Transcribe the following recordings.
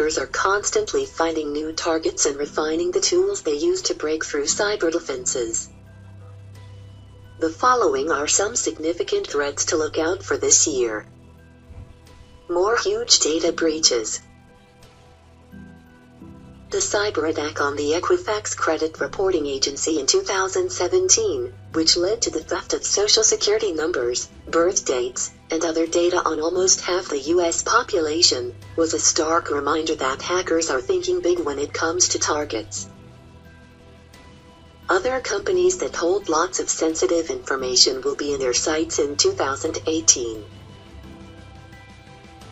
hackers are constantly finding new targets and refining the tools they use to break through cyber defenses. The following are some significant threats to look out for this year. More huge data breaches. The cyber attack on the Equifax credit reporting agency in 2017, which led to the theft of Social Security numbers, birth dates, and other data on almost half the U.S. population, was a stark reminder that hackers are thinking big when it comes to targets. Other companies that hold lots of sensitive information will be in their sights in 2018.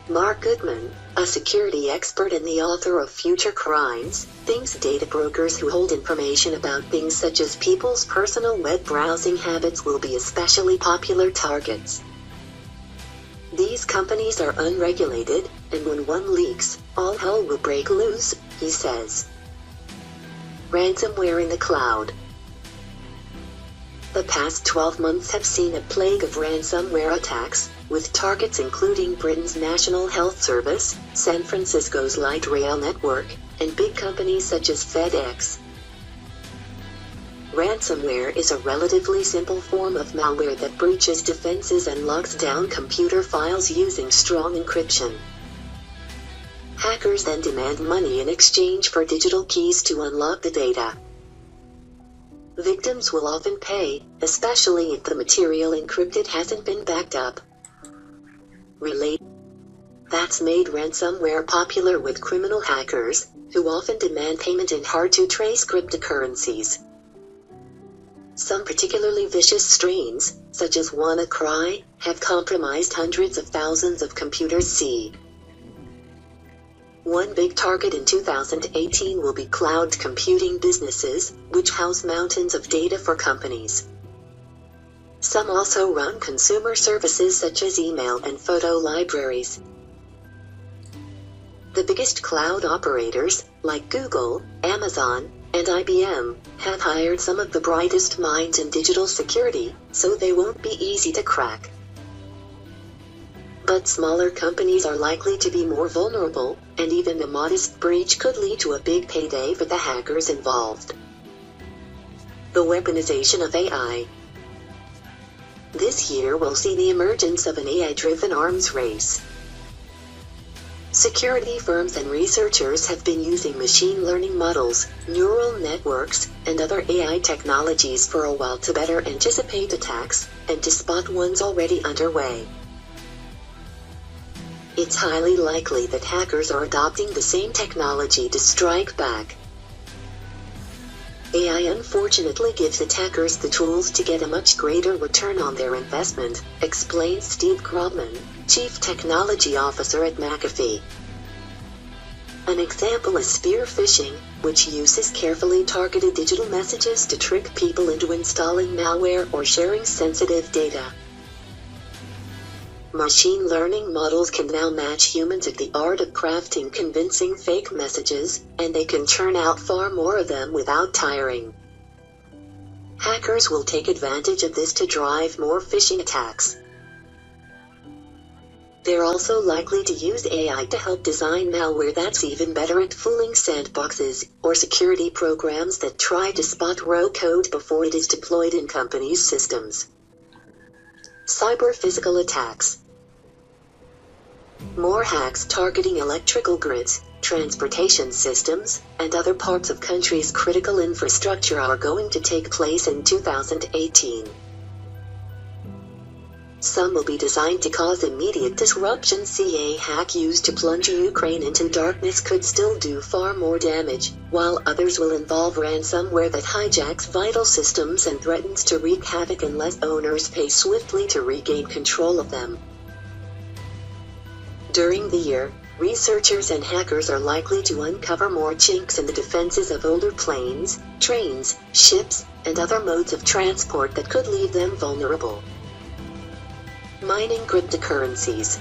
Mark Goodman, a security expert and the author of Future Crimes, thinks data brokers who hold information about things such as people's personal web browsing habits will be especially popular targets. These companies are unregulated, and when one leaks, all hell will break loose, he says. Ransomware in the cloud. The past 12 months have seen a plague of ransomware attacks, with targets including Britain's National Health Service, San Francisco's light rail network, and big companies such as FedEx. Ransomware is a relatively simple form of malware that breaches defenses and locks down computer files using strong encryption. Hackers then demand money in exchange for digital keys to unlock the data. Victims will often pay, especially if the material encrypted hasn't been backed up. That's made ransomware popular with criminal hackers, who often demand payment in hard-to-trace cryptocurrencies. Some particularly vicious strains, such as WannaCry, have compromised hundreds of thousands of computers. One big target in 2018 will be cloud computing businesses, which house mountains of data for companies. Some also run consumer services such as email and photo libraries. The biggest cloud operators, like Google, Amazon, and IBM, have hired some of the brightest minds in digital security, so they won't be easy to crack. But smaller companies are likely to be more vulnerable, and even a modest breach could lead to a big payday for the hackers involved. The weaponization of AI. This year will see the emergence of an AI-driven arms race. Security firms and researchers have been using machine learning models, neural networks, and other AI technologies for a while to better anticipate attacks, and to spot ones already underway. It's highly likely that hackers are adopting the same technology to strike back. AI unfortunately gives attackers the tools to get a much greater return on their investment, explains Steve Grobman, Chief Technology Officer at McAfee. An example is spear phishing, which uses carefully targeted digital messages to trick people into installing malware or sharing sensitive data. Machine learning models can now match humans at the art of crafting convincing fake messages, and they can churn out far more of them without tiring. Hackers will take advantage of this to drive more phishing attacks. They're also likely to use AI to help design malware that's even better at fooling sandboxes, or security programs that try to spot rogue code before it is deployed in companies' systems. Cyber-physical attacks. More hacks targeting electrical grids, transportation systems, and other parts of countries' critical infrastructure are going to take place in 2018. Some will be designed to cause immediate disruption. A hack used to plunge Ukraine into darkness could still do far more damage, while others will involve ransomware that hijacks vital systems and threatens to wreak havoc unless owners pay swiftly to regain control of them. During the year, researchers and hackers are likely to uncover more chinks in the defenses of older planes, trains, ships, and other modes of transport that could leave them vulnerable. Mining cryptocurrencies.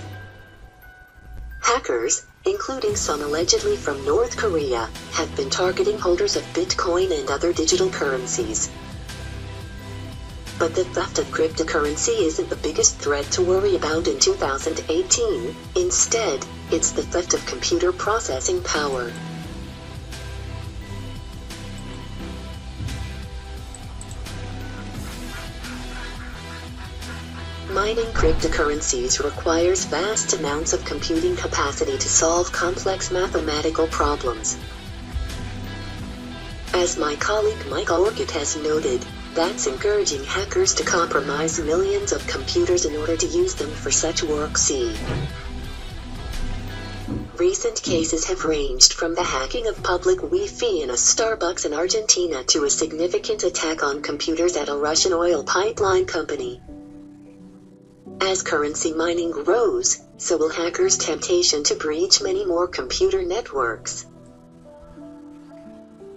Hackers, including some allegedly from North Korea, have been targeting holders of Bitcoin and other digital currencies. But the theft of cryptocurrency isn't the biggest threat to worry about in 2018. Instead, it's the theft of computer processing power. Mining cryptocurrencies requires vast amounts of computing capacity to solve complex mathematical problems. As my colleague Mike Orchid has noted, that's encouraging hackers to compromise millions of computers in order to use them for such work. See. Recent cases have ranged from the hacking of public Wi-Fi in a Starbucks in Argentina to a significant attack on computers at a Russian oil pipeline company. As currency mining grows, so will hackers' temptation to breach many more computer networks.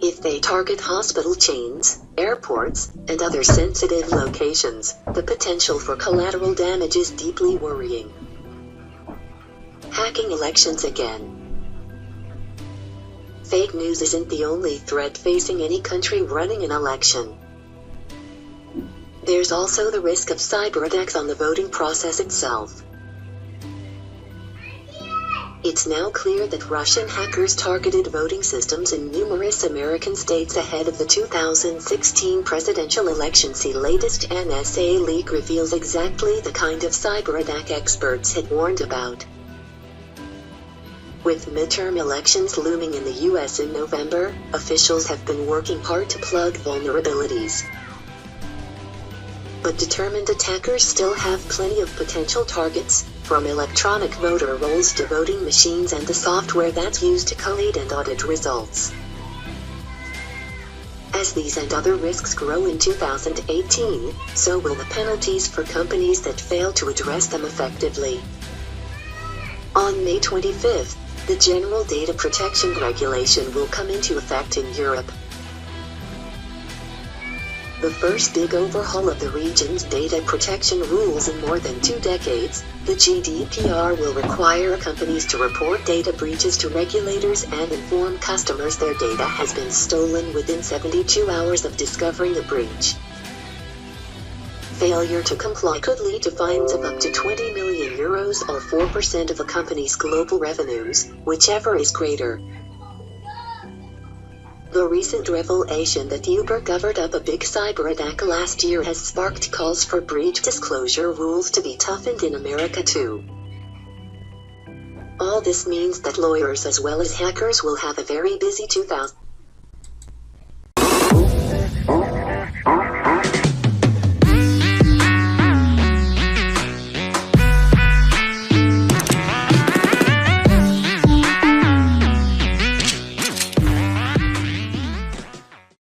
If they target hospital chains, airports, and other sensitive locations, the potential for collateral damage is deeply worrying. Hacking elections again. Fake news isn't the only threat facing any country running an election. There's also the risk of cyberattacks on the voting process itself. It's now clear that Russian hackers targeted voting systems in numerous American states ahead of the 2016 presidential election. See latest NSA leak reveals exactly the kind of cyberattack experts had warned about. With midterm elections looming in the US in November, officials have been working hard to plug vulnerabilities. But determined attackers still have plenty of potential targets, from electronic voter rolls to voting machines and the software that's used to collate and audit results. As these and other risks grow in 2018, so will the penalties for companies that fail to address them effectively. On May 25th, the General Data Protection Regulation will come into effect in Europe. The first big overhaul of the region's data protection rules in more than 2 decades, the GDPR will require companies to report data breaches to regulators and inform customers their data has been stolen within 72 hours of discovering a breach. Failure to comply could lead to fines of up to €20 million or 4% of a company's global revenues, whichever is greater. The recent revelation that Uber covered up a big cyber attack last year has sparked calls for breach disclosure rules to be toughened in America too. All this means that lawyers as well as hackers will have a very busy 2018.